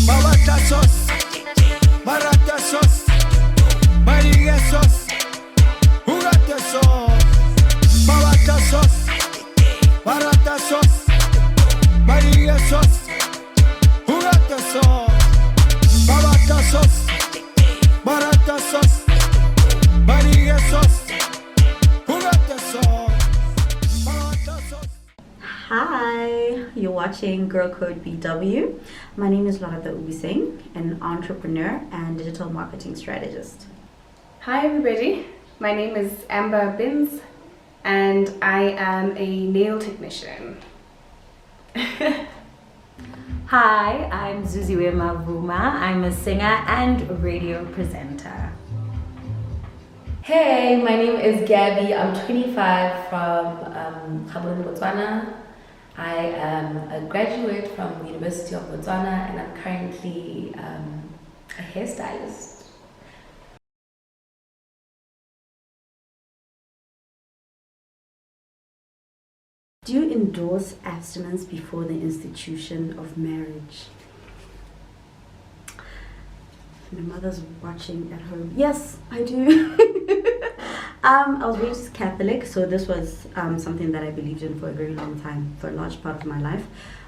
Babata sauce, barata sauce, bariga sauce. Who got the sauce? Babata sauce, barata sauce, bariga sauce. Who got the sauce? Babata sauce, barata sauce, bariga sauce. Who got the sauce? Babata sauce. Hi, you're watching Girl Code BW. My name is Loretta Ubising, an entrepreneur and digital marketing strategist. Hi everybody, my name is Amber Binns and I am a nail technician. Hi, I'm Zuziwe Mavuma. I'm a singer and radio presenter. Hey, my name is Gabby. I'm 25 from Botswana. I am a graduate from the University of Botswana and I'm currently a hairstylist. Do you endorse abstinence before the institution of marriage? My mother's watching at home. Yes, I do. I was raised Catholic, so this was something that I believed in for a very long time, for a large part of my life.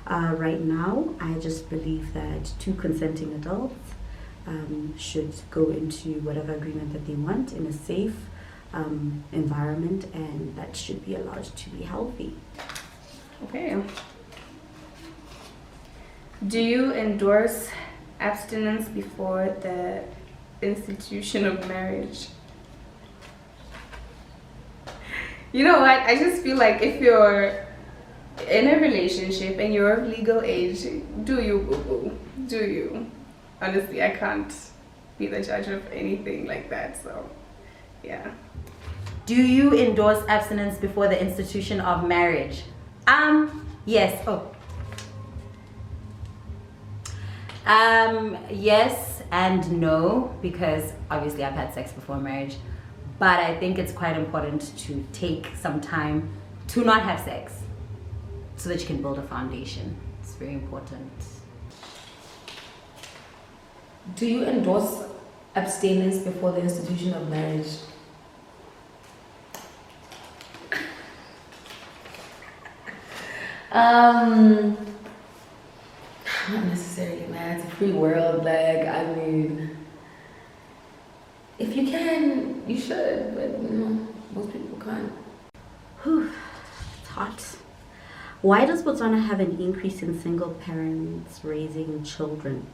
Right now, I just believe that two consenting adults should go into whatever agreement that they want in a safe environment, and that should be allowed to be healthy. Okay. Do you endorse abstinence before the institution of marriage? You know what? I just feel like if you're in a relationship and you're of legal age, do you, boo-boo? Do you? Honestly, I can't be the judge of anything like that, so yeah. Do you endorse abstinence before the institution of marriage? Yes. Yes and no, because obviously I've had sex before marriage, but I think it's quite important to take some time to not have sex so that you can build a foundation. It's very important. Do you endorse abstinence before the institution of marriage? Not necessarily, man. It's a free world. Like, I mean, if you can, you should, but you know, most people can't. Whew, it's hot. Why does Botswana have an increase in single parents raising children?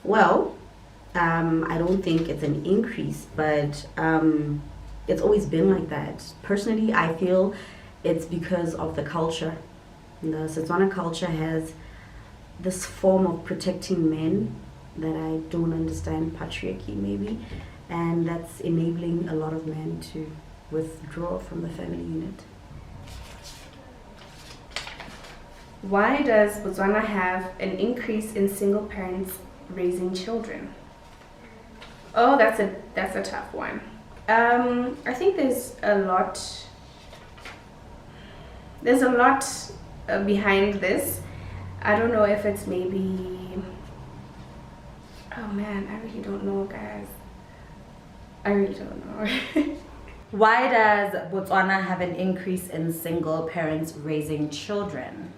Well, I don't think it's an increase, but it's always been like that. Personally, I feel it's because of the culture. The Botswana culture has this form of protecting men that I don't understand, patriarchy maybe, and that's enabling a lot of men to withdraw from the family unit. Why does Botswana have an increase in single parents raising children? Oh, that's a tough one. I think there's a lot behind this. I don't know if it's maybe, oh man, I really don't know, guys. I really don't know. Why does Botswana have an increase in single parents raising children?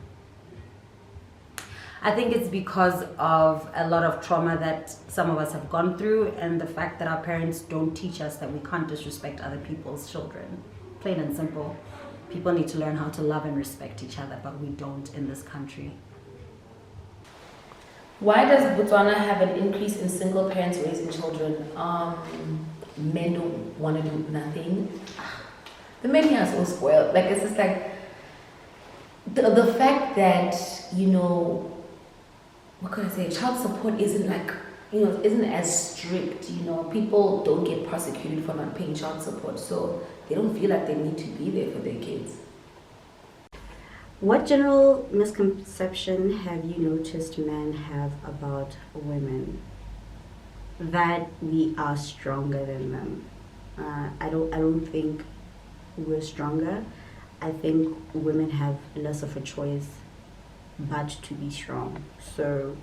I think it's because of a lot of trauma that some of us have gone through, and the fact that our parents don't teach us that we can't disrespect other people's children. Plain and simple. People need to learn how to love and respect each other, but we don't in this country. Why does Botswana have an increase in single parents raising children? Men don't want to do nothing. The men here are so spoiled. Like, it's just like the fact that, you know, what can I say? Child support isn't like, you know, isn't as strict. You know, people don't get prosecuted for not paying child support, so they don't feel like they need to be there for their kids. What general misconception have you noticed men have about women? That we are stronger than them. I don't think we're stronger. I think women have less of a choice but to be strong. So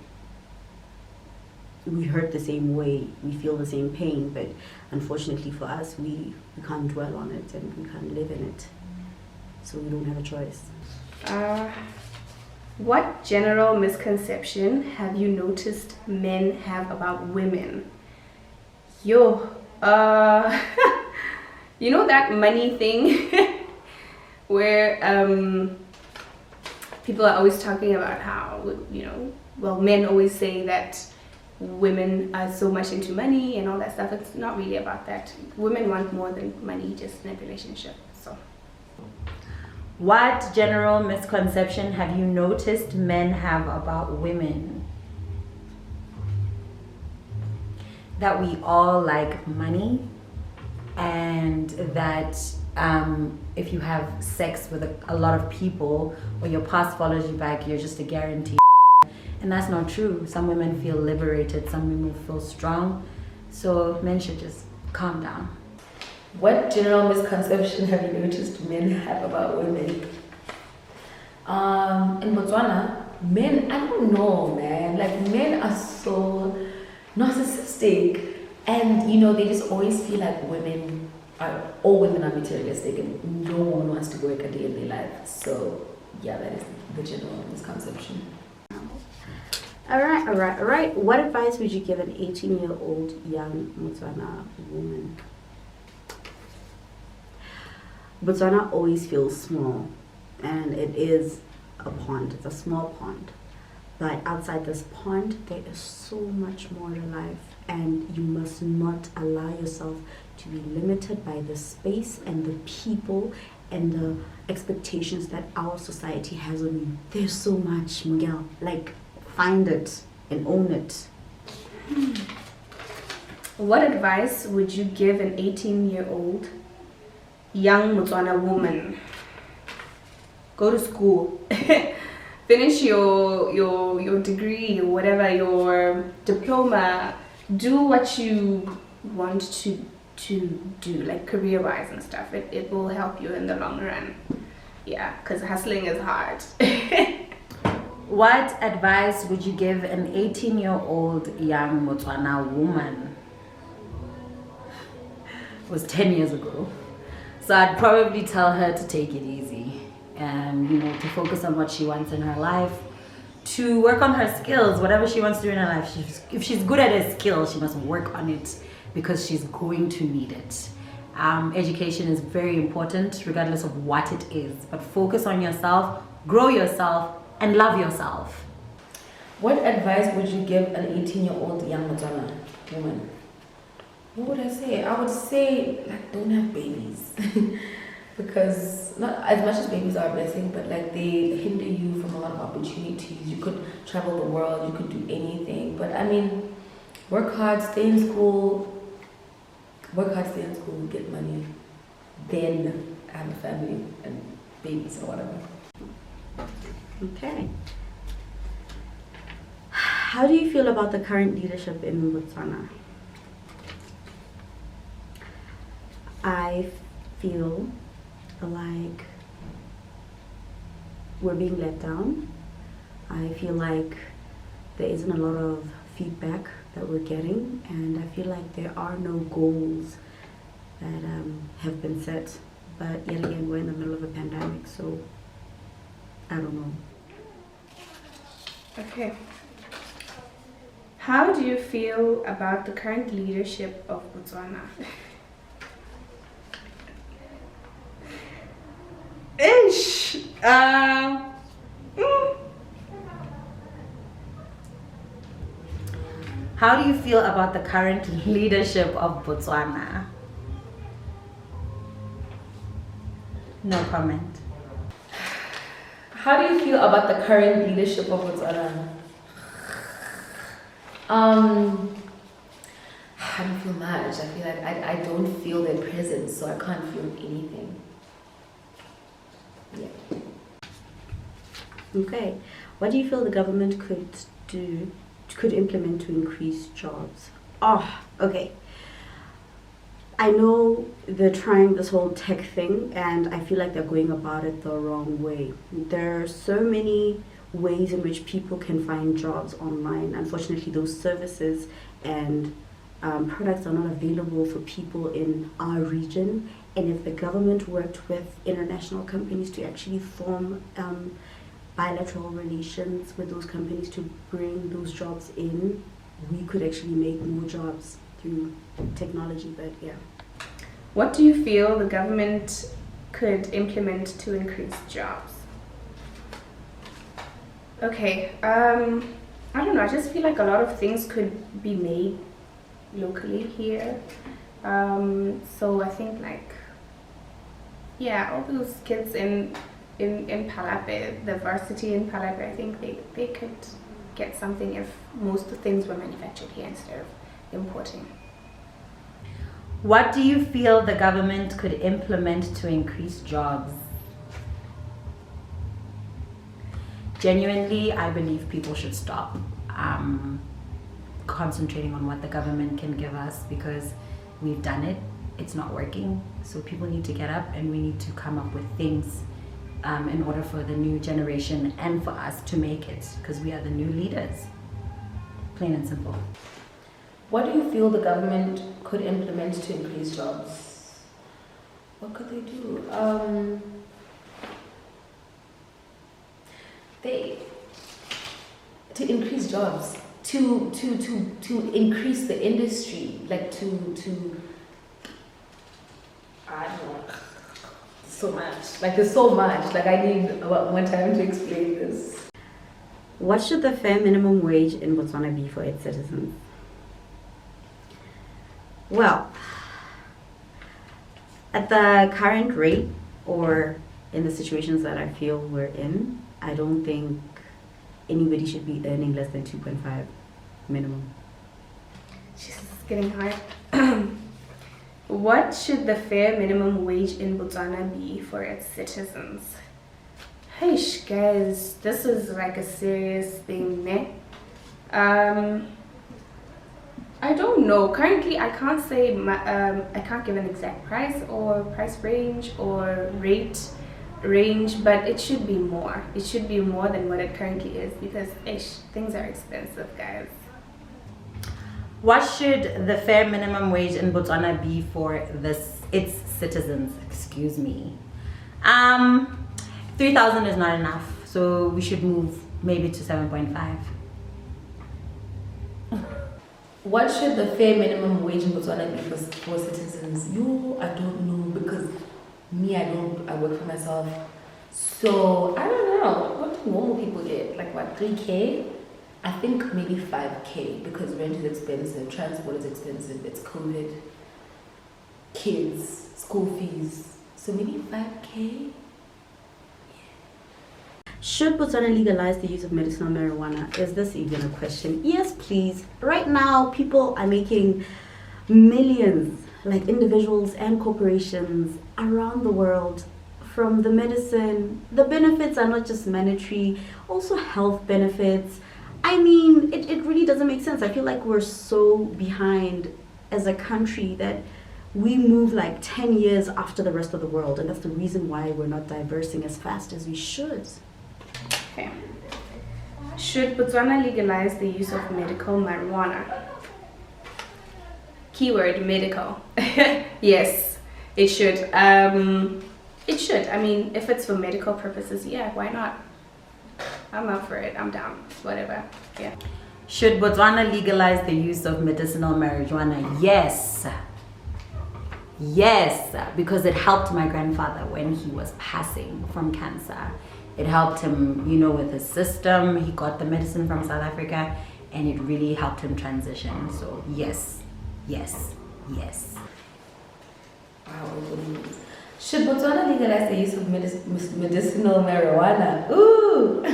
we hurt the same way, we feel the same pain, but unfortunately for us, we can't dwell on it and we can't live in it. So we don't have a choice. What general misconception have you noticed men have about women? You know that money thing where people are always talking about how, men always say that women are so much into money and all that stuff. It's not really about that. Women want more than money just in a relationship. So, what general misconception have you noticed men have about women? That we all like money, and that if you have sex with a lot of people or your past follows you back, you're just a guarantee. And that's not true. Some women feel liberated, some women feel strong. So men should just calm down. What general misconception have you noticed men have about women? In Botswana, men, I don't know, man. Like, men are so narcissistic, and they just always feel like all women are materialistic, and no one wants to work a day in their life. So yeah, that is the general misconception. All right. What advice would you give an 18-year-old young Botswana woman? Botswana always feels small, and it is a pond. It's a small pond. But outside this pond, there is so much more to life, and you must not allow yourself to be limited by the space and the people and the expectations that our society has on you. There's so much, Miguel. Like, find it and own it. what advice would you give an 18-year-old young Botswana woman? Go to school. Finish your degree or whatever, your diploma. Do what you want to do, like career-wise and stuff. It will help you in the long run. Yeah, because hustling is hard. What advice would you give an 18-year-old young Botswana woman? It was 10 years ago. So I'd probably tell her to take it easy and, to focus on what she wants in her life, to work on her skills, whatever she wants to do in her life. If she's good at a skill, she must work on it because she's going to need it. Education is very important regardless of what it is, but focus on yourself, grow yourself, and love yourself. What advice would you give an 18-year-old young Botswana woman? What would I say? I would say, don't have babies. Because not as much as babies are a blessing, but they hinder you from a lot of opportunities. You could travel the world, you could do anything. But work hard, stay in school, get money, then have a family and babies or whatever. Okay. How do you feel about the current leadership in Botswana? I feel like we're being let down. I feel like there isn't a lot of feedback that we're getting, and I feel like there are no goals that have been set. But yet again, we're in the middle of a pandemic, so I don't know. Okay. How do you feel about the current leadership of Botswana? Ish. How do you feel about the current leadership of Botswana? No comment. How do you feel about the current leadership of Botswana? I don't feel much. I feel like I don't feel their presence, so I can't feel anything. Yeah. Okay. What do you feel the government could implement to increase jobs? Okay. I know they're trying this whole tech thing, and I feel like they're going about it the wrong way. There are so many ways in which people can find jobs online. Unfortunately, those services and products are not available for people in our region. And if the government worked with international companies to actually form bilateral relations with those companies to bring those jobs in, we could actually make more jobs through technology. But yeah. What do you feel the government could implement to increase jobs? Okay, I don't know. I just feel like a lot of things could be made locally here. So I think like, yeah, all those kids in Palape, the varsity in Palape, I think they could get something if most things were manufactured here instead of importing. What do you feel the government could implement to increase jobs? Genuinely, I believe people should stop concentrating on what the government can give us, because we've done it, it's not working. So people need to get up and we need to come up with things in order for the new generation and for us to make it, because we are the new leaders. Plain and simple. What do you feel the government could implement to increase jobs? What could they do? To increase jobs, to increase the industry, like to I don't know, so much. Like there's so much. Like I need about more time to explain this. What should the fair minimum wage in Botswana be for its citizens? Well, at the current rate, or in the situations that I feel we're in, I don't think anybody should be earning less than 2.5 minimum. Jesus, it's getting hard. What should the fair minimum wage in Botswana be for its citizens? Hey, guys, this is like a serious thing, ne? I don't know. Currently, I can't say. I can't give an exact price or price range or rate range, but it should be more. It should be more than what it currently is, because things are expensive, guys. What should the fair minimum wage in Botswana be for its citizens? Excuse me. 3,000 is not enough, so we should move maybe to 7.5. What should the fair minimum wage in Botswana be for citizens? I don't know, because I work for myself. So I don't know. What do normal people get? Like what, 3K? I think maybe 5K, because rent is expensive, transport is expensive, it's COVID, kids, school fees. So maybe 5K? Should Botswana legalize the use of medicinal marijuana? Is this even a question? Yes, please. Right now, people are making millions, like individuals and corporations around the world, from the medicine. The benefits are not just monetary, also health benefits. I mean, it really doesn't make sense. I feel like we're so behind as a country that we move like 10 years after the rest of the world, and that's the reason why we're not diversing as fast as we should. Okay. Should Botswana legalize the use of medical marijuana? Keyword medical. Yes, it should. It should. I mean, if it's for medical purposes, yeah, why not? I'm up for it. I'm down. Whatever. Yeah. Should Botswana legalize the use of medicinal marijuana? Yes. Yes, because it helped my grandfather when he was passing from cancer. It helped him, with his system. He got the medicine from South Africa, and it really helped him transition. So yes, yes, yes. Wow. Should Botswana legalize the use of medicinal marijuana? Ooh!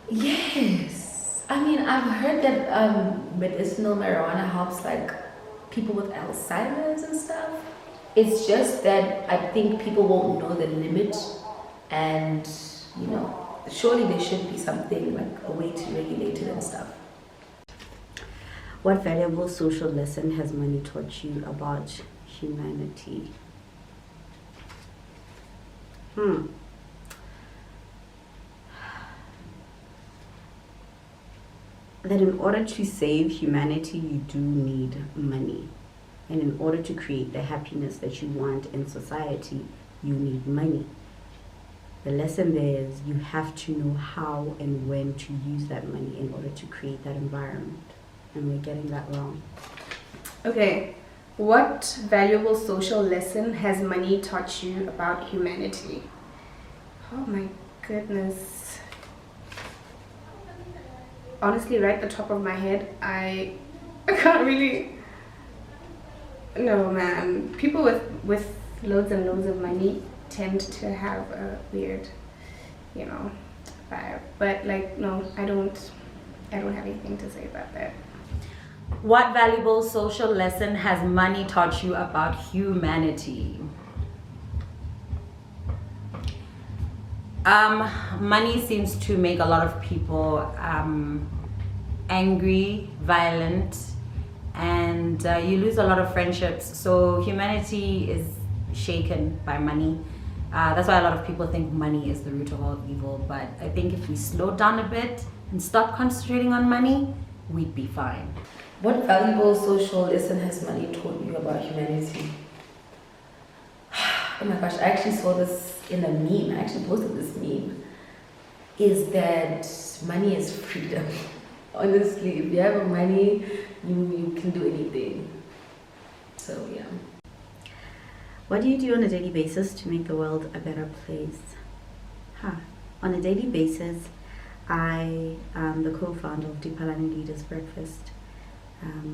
Yes. I mean, I've heard that medicinal marijuana helps like people with Alzheimer's and stuff. It's just that I think people won't know the limit, and surely there should be something like a way to regulate it and stuff. What valuable social lesson has money taught you about humanity? that in order to save humanity, you do need money. And in order to create the happiness that you want in society, you need money. The lesson there is you have to know how and when to use that money in order to create that environment. And we're getting that wrong. Okay, what valuable social lesson has money taught you about humanity? Oh my goodness. Honestly, right at the top of my head, I can't really. No, man. People with loads and loads of money tend to have a weird, vibe. But like, no, I don't have anything to say about that. What valuable social lesson has money taught you about humanity? Money seems to make a lot of people angry, violent, and you lose a lot of friendships. So humanity is shaken by money. That's why a lot of people think money is the root of all evil. But I think if we slow down a bit and stop concentrating on money, we'd be fine. What valuable social lesson has money taught you about humanity? Oh my gosh, I actually saw this in a meme. I actually posted this meme. Is that money is freedom. Honestly, if you have money, you can do anything. So yeah. What do you do on a daily basis to make the world a better place? On a daily basis, I am the co-founder of Dipalani Leaders Breakfast.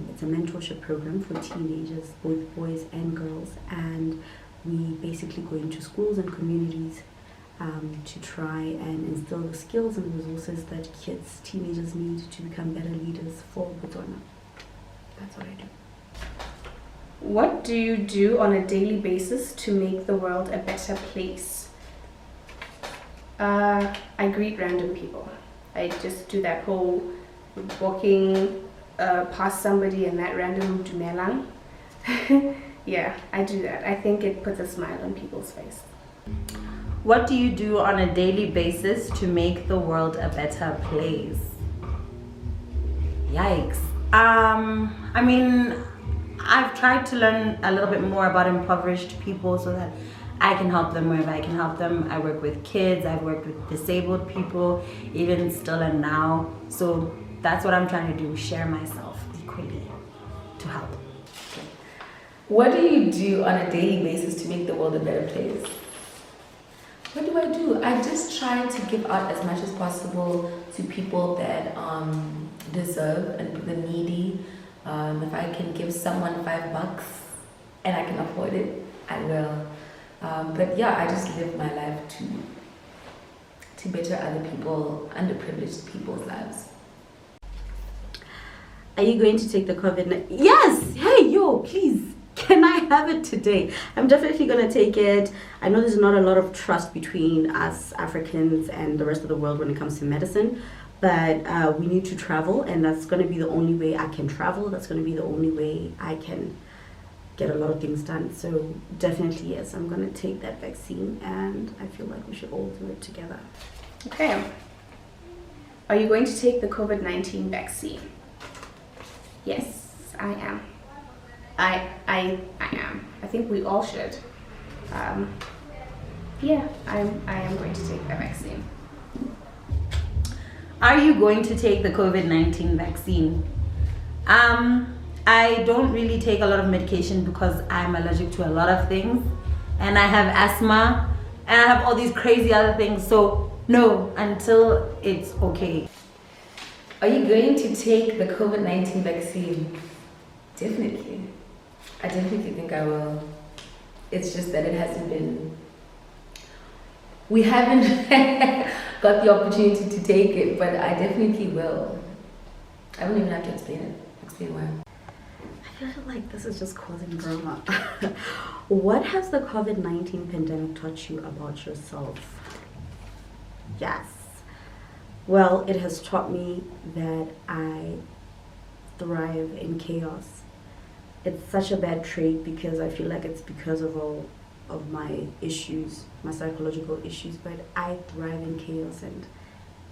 It's a mentorship program for teenagers, both boys and girls, and we basically go into schools and communities to try and instill the skills and resources that teenagers need to become better leaders for Botswana. That's what I do. What do you do on a daily basis to make the world a better place? I greet random people. I just do that whole walking past somebody and that random dumelang. Yeah, I do that. I think it puts a smile on people's face. What do you do on a daily basis to make the world a better place? Yikes. I mean, I've tried to learn a little bit more about impoverished people so that I can help them wherever I can help them. I work with kids, I've worked with disabled people, even still and now. So that's what I'm trying to do, share myself equally to help. What do you do on a daily basis to make the world a better place? What do? I just try to give out as much as possible to people that deserve and the needy. If I can give someone $5 and I can afford it, I will. But yeah, I just live my life to better other people, underprivileged people's lives. Are you going to take the COVID-19? Yes! Hey, yo, please. Can I have it today? I'm definitely going to take it. I know there's not a lot of trust between us Africans and the rest of the world when it comes to medicine, but we need to travel, and that's going to be the only way I can travel. That's going to be the only way I can get a lot of things done. So definitely, yes, I'm going to take that vaccine, and I feel like we should all do it together. Okay. Are you going to take the COVID-19 vaccine? Yes, I am. I am. I think we all should. Yeah, I am going to take the vaccine. Are you going to take the COVID-19 vaccine? I don't really take a lot of medication because I'm allergic to a lot of things, and I have asthma, and I have all these crazy other things. So no, until it's okay. Are you going to take the COVID-19 vaccine? Definitely. I definitely think I will. It's just that it hasn't been... We haven't got the opportunity to take it, but I definitely will. I don't even have to explain it. Explain why. I feel like this is just causing drama. What has the COVID-19 pandemic taught you about yourself? Yes. Well, it has taught me that I thrive in chaos. It's such a bad trait because I feel like it's because of all of my issues, my psychological issues, but I thrive in chaos, and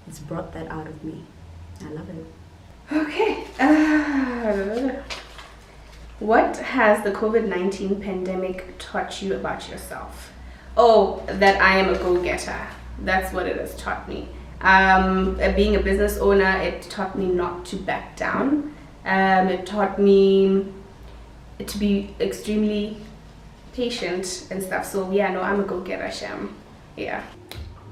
it's brought that out of me. I love it. Okay. What has the COVID-19 pandemic taught you about yourself? Oh, that I am a go-getter. That's what it has taught me. Being a business owner, it taught me not to back down. It taught me to be extremely patient and stuff. So yeah, no, I'm a go-getter, Sham. Yeah.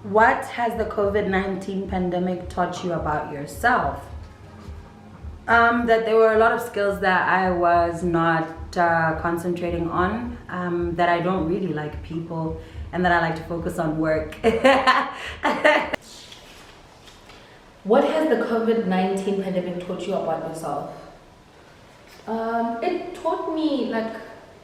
What has the COVID-19 pandemic taught you about yourself? That there were a lot of skills that I was not concentrating on, that I don't really like people, and that I like to focus on work. What has the COVID-19 pandemic taught you about yourself? It taught me, like,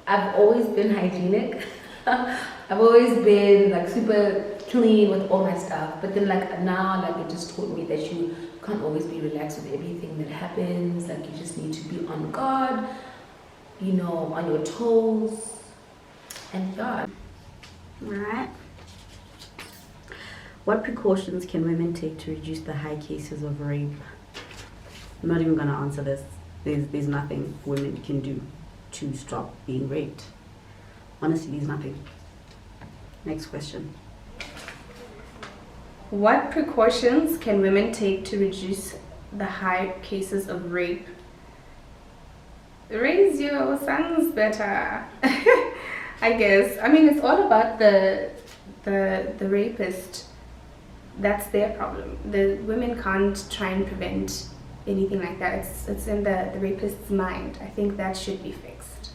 I've always been hygienic. I've always been like super clean with all my stuff, but then like now, like it just taught me that you can't always be relaxed with everything that happens. Like you just need to be on guard, you know, on your toes, and yeah. Alright. What precautions can women take to reduce the high cases of rape? I'm not even gonna answer this. There's nothing women can do to stop being raped. Honestly, there's nothing. Next question. What precautions can women take to reduce the high cases of rape? Raise your sons better. I guess. I mean, it's all about the rapist. That's their problem. The women can't try and prevent anything like that. It's in the rapist's mind. I think that should be fixed.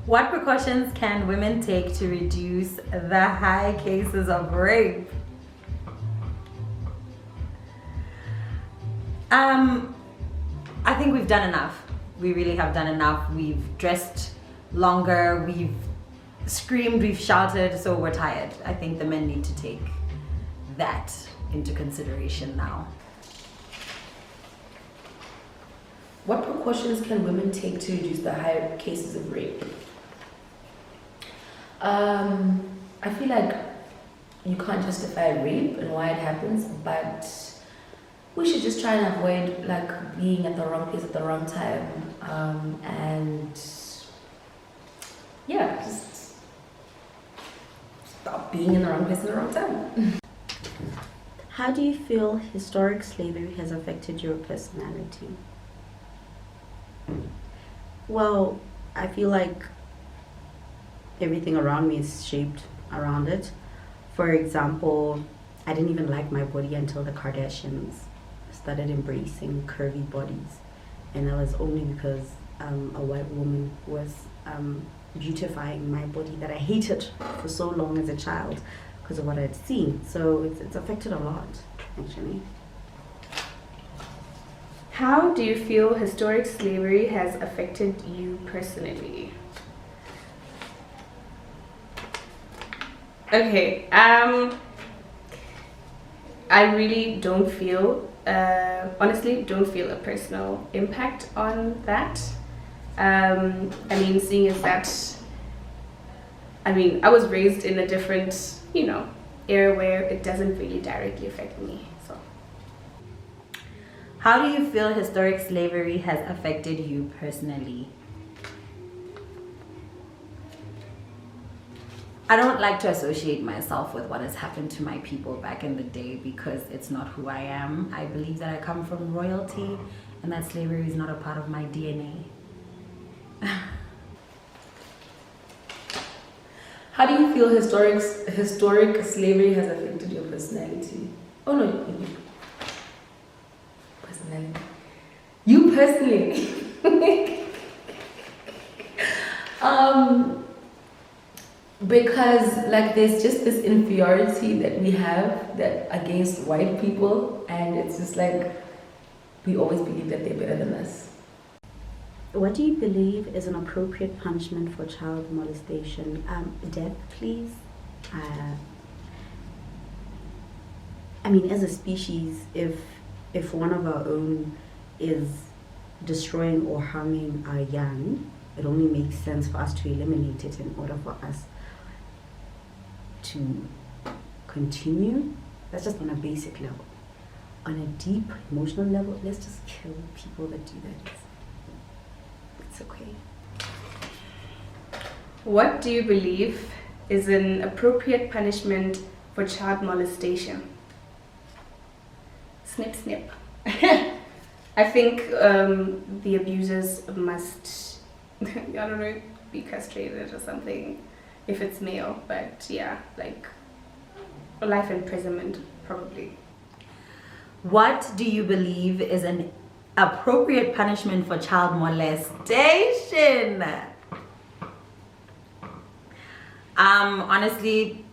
What precautions can women take to reduce the high cases of rape? I think we've done enough. We really have done enough. We've dressed longer, we've screamed, we've shouted, so we're tired. I think the men need to take that into consideration now. What precautions can women take to reduce the high cases of rape? I feel like you can't justify rape and why it happens, but we should just try and avoid like being at the wrong place at the wrong time, and yeah, just stop being in the wrong place at the wrong time. How do you feel historic slavery has affected your personality? Well, I feel like everything around me is shaped around it. For example, I didn't even like my body until the Kardashians started embracing curvy bodies, and that was only because a white woman was beautifying my body that I hated for so long as a child because of what I'd seen. So it's affected a lot, actually. How do you feel historic slavery has affected you personally? Okay, I really don't feel, honestly, don't feel a personal impact on that. I mean, seeing as that, I mean, I was raised in a different, you know, era where it doesn't really directly affect me, so. How do you feel historic slavery has affected you personally? I don't like to associate myself with what has happened to my people back in the day because it's not who I am. I believe that I come from royalty and that slavery is not a part of my DNA. How do you feel historic slavery has affected your personality? Oh no, personality. You personally. Because like there's just this inferiority that we have that against white people, and it's just like we always believe that they're better than us. What do you believe is an appropriate punishment for child molestation? Death, please. I mean, as a species, if one of our own is destroying or harming our young, it only makes sense for us to eliminate it in order for us to continue. That's just on a basic level. on a deep emotional level, let's just kill people that do that. It's okay. What do you believe is an appropriate punishment for child molestation? Snip, snip. I think the abusers must, I don't know, be castrated or something if it's male, but yeah, like life imprisonment probably. What do you believe is an appropriate punishment for child molestation? Honestly,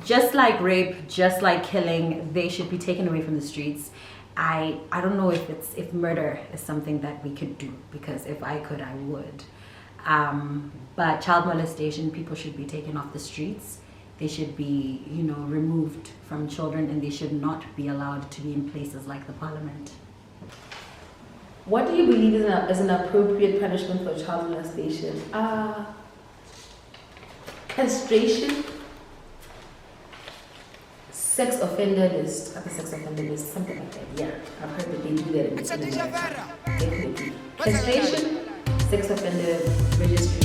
just like rape, just like killing, they should be taken away from the streets. I don't know if murder is something that we could do, because if I could, I would. But child molestation, people should be taken off the streets. They should be, removed from children, and they should not be allowed to be in places like the parliament. What do you believe is an appropriate punishment for child molestation? Castration, sex offender list, something like that. Yeah, I've heard that they do that in Definitely. Castration, sex offender registry.